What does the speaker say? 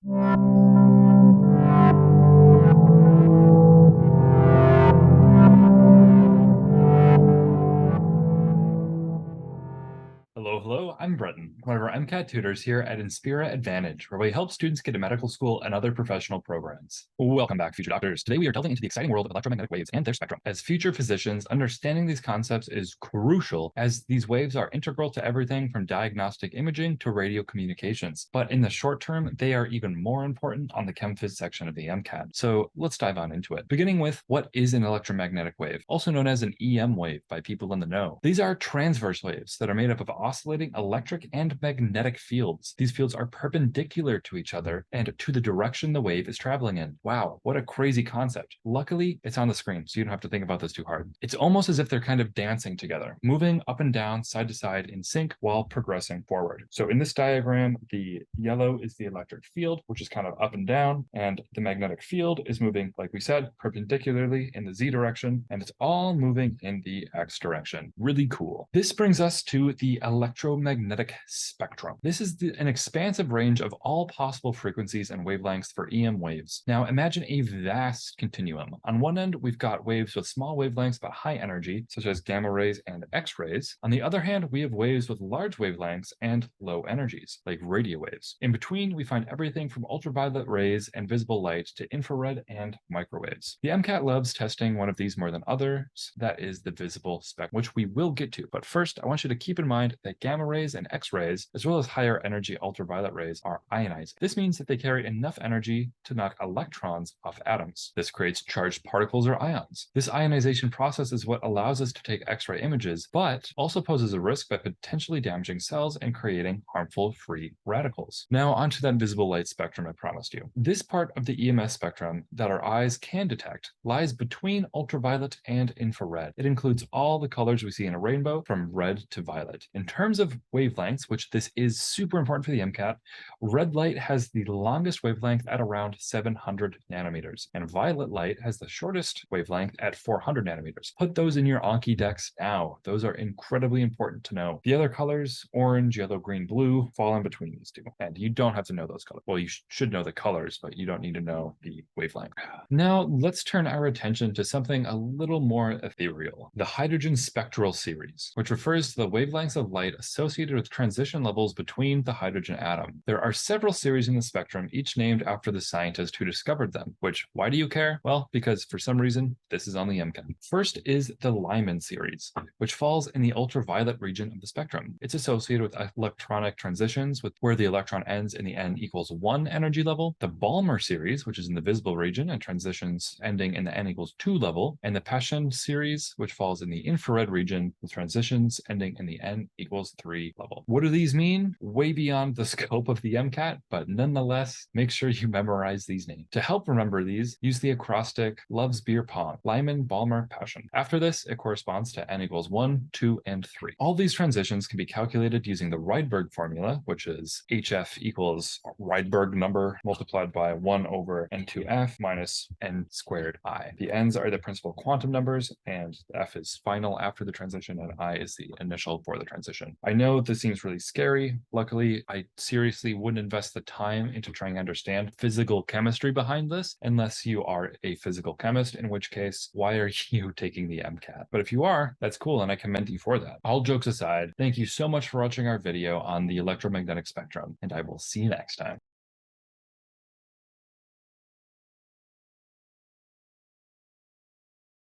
Hello, I'm Bretton, one of our MCAT tutors here at Inspira Advantage, where we help students get to medical school and other professional programs. Welcome back, future doctors. Today we are delving into the exciting world of electromagnetic waves and their spectrum. As future physicians, understanding these concepts is crucial, as these waves are integral to everything from diagnostic imaging to radio communications. But in the short term, they are even more important on the ChemPhys section of the MCAT. So let's dive on into it. Beginning with, what is an electromagnetic wave, also known as an EM wave by people in the know? These are transverse waves that are made up of oscillating electric and magnetic fields. These fields are perpendicular to each other and to the direction the wave is traveling in. Wow, what a crazy concept. Luckily, it's on the screen, so you don't have to think about this too hard. It's almost as if they're kind of dancing together, moving up and down, side to side in sync while progressing forward. So in this diagram, the yellow is the electric field, which is kind of up and down, and the magnetic field is moving, like we said, perpendicularly in the Z direction, and it's all moving in the X direction. Really cool. This brings us to the electromagnetic spectrum. This is an expansive range of all possible frequencies and wavelengths for EM waves. Now imagine a vast continuum. On one end, we've got waves with small wavelengths but high energy, such as gamma rays and X-rays. On the other hand, we have waves with large wavelengths and low energies, like radio waves. In between, we find everything from ultraviolet rays and visible light to infrared and microwaves. The MCAT loves testing one of these more than others, that is the visible spectrum, which we will get to. But first, I want you to keep in mind that gamma rays and X-rays, as well as higher energy ultraviolet rays, are ionized. This means that they carry enough energy to knock electrons off atoms. This creates charged particles or ions. This ionization process is what allows us to take X-ray images, but also poses a risk by potentially damaging cells and creating harmful free radicals. Now onto that visible light spectrum I promised you. This part of the EMS spectrum that our eyes can detect lies between ultraviolet and infrared. It includes all the colors we see in a rainbow, from red to violet. In terms of wavelengths, which this is super important for the MCAT, red light has the longest wavelength at around 700 nanometers, and violet light has the shortest wavelength at 400 nanometers. Put those in your Anki decks now. Those are incredibly important to know. The other colors, orange, yellow, green, blue, fall in between these two, and you don't have to know those colors. Well, you should know the colors, but you don't need to know the wavelength. Now, let's turn our attention to something a little more ethereal, the hydrogen spectral series, which refers to the wavelengths of light associated with transition levels between the hydrogen atom. There are several series in the spectrum, each named after the scientist who discovered them, which, why do you care? Well, because for some reason, this is on the MCAT. First is the Lyman series, which falls in the ultraviolet region of the spectrum. It's associated with electronic transitions where the electron ends in the n equals 1 energy level, the Balmer series, which is in the visible region and transitions ending in the n equals 2 level, and the Paschen series, which falls in the infrared region with transitions ending in the n equals 3 level. What do these mean? Way beyond the scope of the MCAT, but nonetheless, make sure you memorize these names. To help remember these, use the acrostic Love's Beer Pong, Lyman, Balmer, Paschen. After this, it corresponds to n equals 1, 2, and 3. All these transitions can be calculated using the Rydberg formula, which is HF equals Rydberg number multiplied by 1 over n2f minus n squared I. The n's are the principal quantum numbers, and f is final after the transition, and I is the initial for the transition. I know this seems really scary. Luckily, I seriously wouldn't invest the time into trying to understand physical chemistry behind this unless you are a physical chemist, in which case, why are you taking the MCAT? But if you are, that's cool, and I commend you for that. All jokes aside, thank you so much for watching our video on the electromagnetic spectrum, and I will see you next time.